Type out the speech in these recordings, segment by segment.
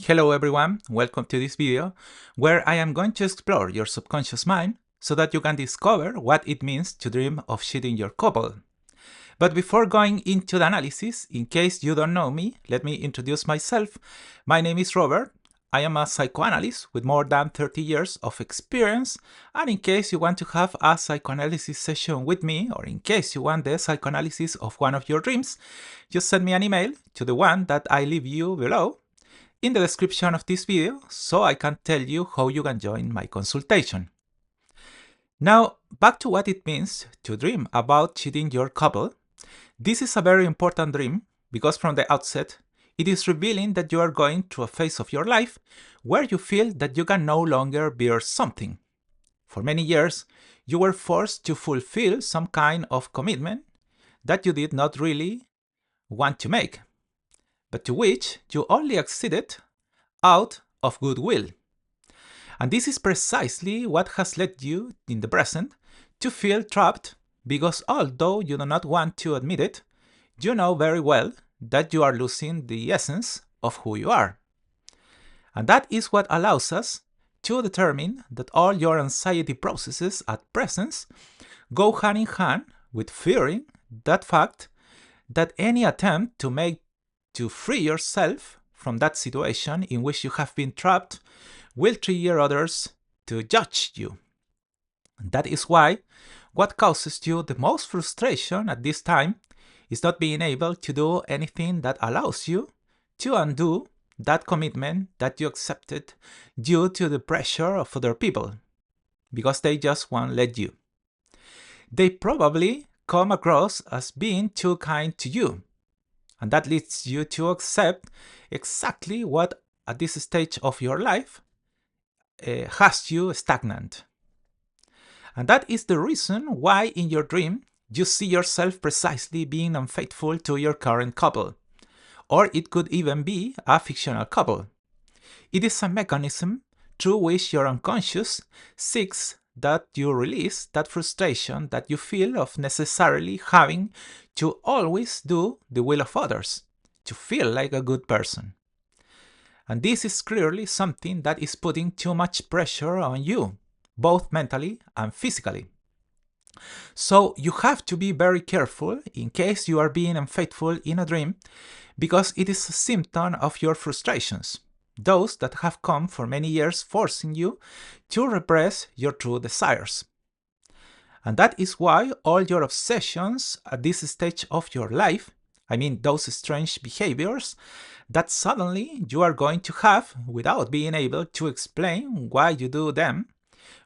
Hello everyone, welcome to this video where I am going to explore your subconscious mind so that you can discover what it means to dream of cheating your couple. But before going into the analysis, in case you don't know me, let me introduce myself. My name is Robert. I am a psychoanalyst with more than 30 years of experience, and in case you want to have a psychoanalysis session with me, or in case you want the psychoanalysis of one of your dreams, just send me an email to the one that I leave you below in the description of this video so I can tell you how you can join my consultation. Now, back to what it means to dream about cheating your couple. This is a very important dream because from the outset, it is revealing that you are going through a phase of your life where you feel that you can no longer bear something. For many years, you were forced to fulfill some kind of commitment that you did not really want to make, but to which you only acceded out of goodwill. And this is precisely what has led you, in the present, to feel trapped because although you do not want to admit it, you know very well that you are losing the essence of who you are. And that is what allows us to determine that all your anxiety processes at present go hand in hand with fearing that fact that any attempt to free yourself from that situation in which you have been trapped will trigger others to judge you. That is why what causes you the most frustration at this time is not being able to do anything that allows you to undo that commitment that you accepted due to the pressure of other people, because they just won't let you. They probably come across as being too kind to you, and that leads you to accept exactly what at this stage of your life has you stagnant. And that is the reason why in your dream you see yourself precisely being unfaithful to your current couple. Or it could even be a fictional couple. It is a mechanism through which your unconscious seeks that you release that frustration that you feel of necessarily having to always do the will of others, to feel like a good person. And this is clearly something that is putting too much pressure on you, both mentally and physically. So you have to be very careful in case you are being unfaithful in a dream, because it is a symptom of your frustrations, those that have come for many years forcing you to repress your true desires. And that is why all your obsessions at this stage of your life, I mean those strange behaviors that suddenly you are going to have without being able to explain why you do them,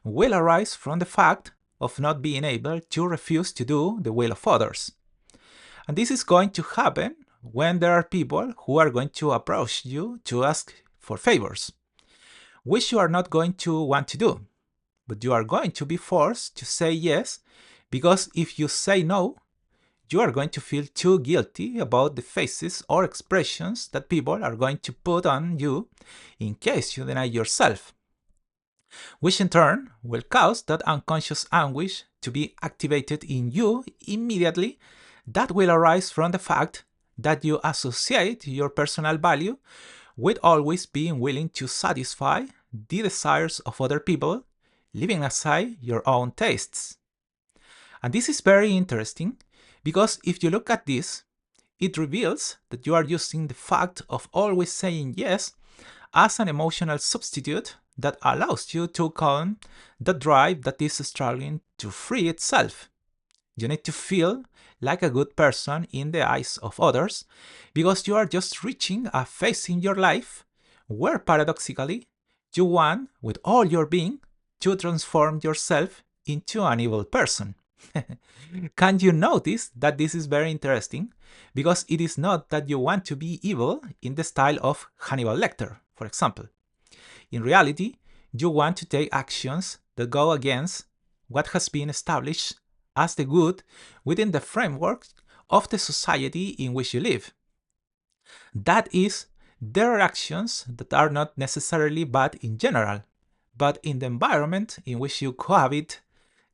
will arise from the fact of not being able to refuse to do the will of others. And this is going to happen when there are people who are going to approach you to ask for favors, which you are not going to want to do, but you are going to be forced to say yes, because if you say no, you are going to feel too guilty about the faces or expressions that people are going to put on you in case you deny yourself, which in turn will cause that unconscious anguish to be activated in you immediately. That will arise from the fact that you associate your personal value with always being willing to satisfy the desires of other people, leaving aside your own tastes. And this is very interesting because if you look at this, it reveals that you are using the fact of always saying yes as an emotional substitute that allows you to calm the drive that is struggling to free itself. You need to feel like a good person in the eyes of others because you are just reaching a phase in your life where paradoxically you want with all your being to transform yourself into an evil person. Can you notice that this is very interesting? Because it is not that you want to be evil in the style of Hannibal Lecter, for example. In reality, you want to take actions that go against what has been established as the good within the framework of the society in which you live. That is, there are actions that are not necessarily bad in general, but in the environment in which you cohabit,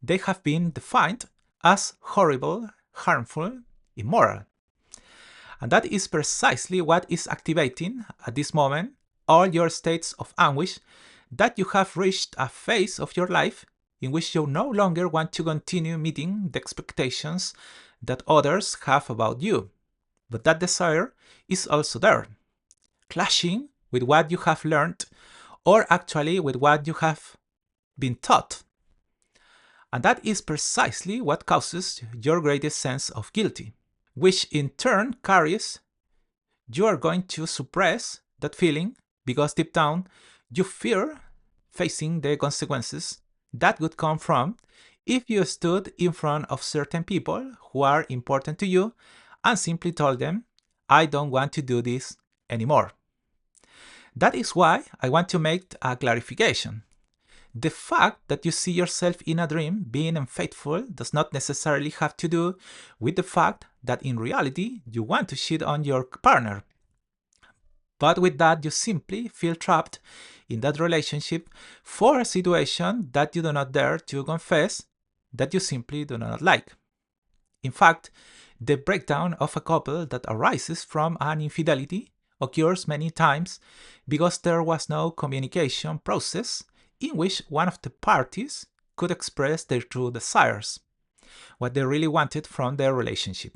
they have been defined as horrible, harmful, immoral. And that is precisely what is activating at this moment all your states of anguish that you have reached a phase of your life in which you no longer want to continue meeting the expectations that others have about you. But that desire is also there, clashing with what you have learned, or actually with what you have been taught. And that is precisely what causes your greatest sense of guilty, which in turn carries you are going to suppress that feeling because deep down you fear facing the consequences that would come from if you stood in front of certain people who are important to you and simply told them, I don't want to do this anymore. That is why I want to make a clarification. The fact that you see yourself in a dream being unfaithful does not necessarily have to do with the fact that in reality you want to cheat on your partner. But with that, you simply feel trapped in that relationship for a situation that you do not dare to confess that you simply do not like. In fact, the breakdown of a couple that arises from an infidelity occurs many times because there was no communication process in which one of the parties could express their true desires, what they really wanted from their relationship.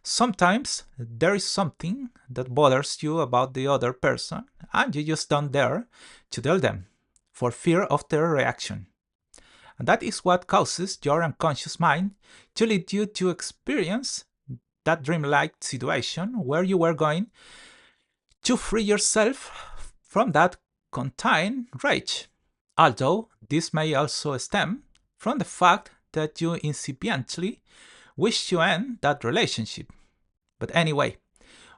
Sometimes there is something that bothers you about the other person and you just don't dare to tell them for fear of their reaction. And that is what causes your unconscious mind to lead you to experience that dreamlike situation where you were going to free yourself from that contained rage. Although this may also stem from the fact that you incipiently wish to end that relationship. But anyway,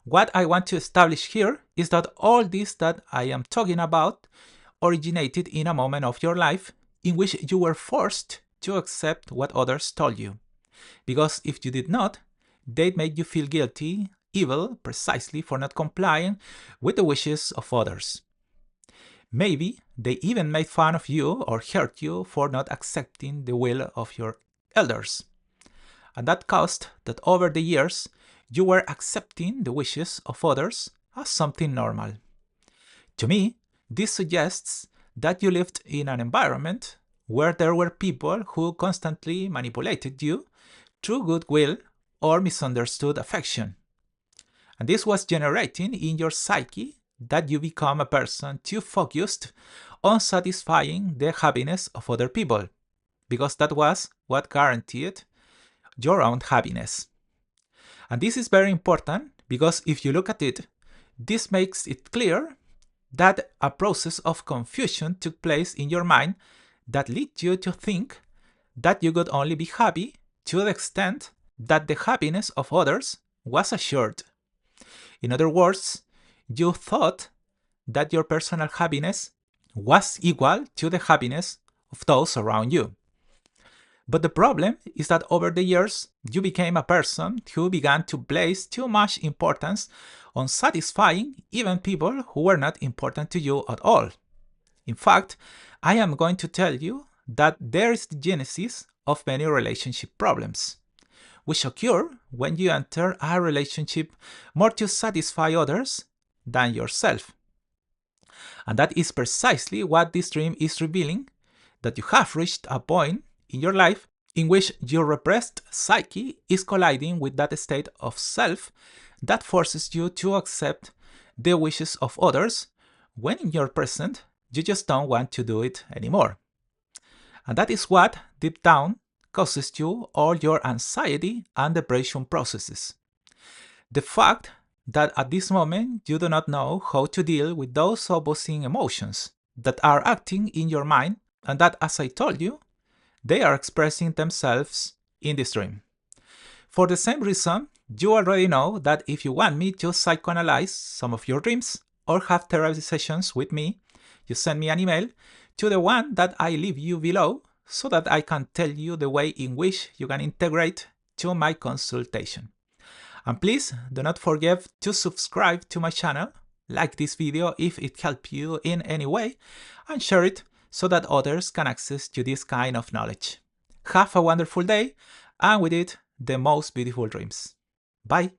what I want to establish here is that all this that I am talking about originated in a moment of your life in which you were forced to accept what others told you. Because if you did not, they'd make you feel guilty, evil, precisely for not complying with the wishes of others. Maybe they even made fun of you or hurt you for not accepting the will of your elders. And that caused that over the years, you were accepting the wishes of others as something normal. To me, this suggests that you lived in an environment where there were people who constantly manipulated you through goodwill or misunderstood affection. And this was generating in your psyche that you become a person too focused on satisfying the happiness of other people, because that was what guaranteed your own happiness. And this is very important because if you look at it, this makes it clear that a process of confusion took place in your mind that led you to think that you could only be happy to the extent that the happiness of others was assured. In other words, you thought that your personal happiness was equal to the happiness of those around you. But the problem is that over the years, you became a person who began to place too much importance on satisfying even people who were not important to you at all. In fact, I am going to tell you that there is the genesis of many relationship problems, which occur when you enter a relationship more to satisfy others than yourself. And that is precisely what this dream is revealing, that you have reached a point in your life in which your repressed psyche is colliding with that state of self that forces you to accept the wishes of others when in your present you just don't want to do it anymore. And that is what, deep down, causes you all your anxiety and depression processes. The fact that at this moment you do not know how to deal with those opposing emotions that are acting in your mind, and that, as I told you, they are expressing themselves in this dream. For the same reason, you already know that if you want me to psychoanalyze some of your dreams or have therapy sessions with me, you send me an email to the one that I leave you below so that I can tell you the way in which you can integrate to my consultation. And please do not forget to subscribe to my channel, like this video if it helped you in any way, and share it so that others can access to this kind of knowledge. Have a wonderful day, and with it, the most beautiful dreams. Bye!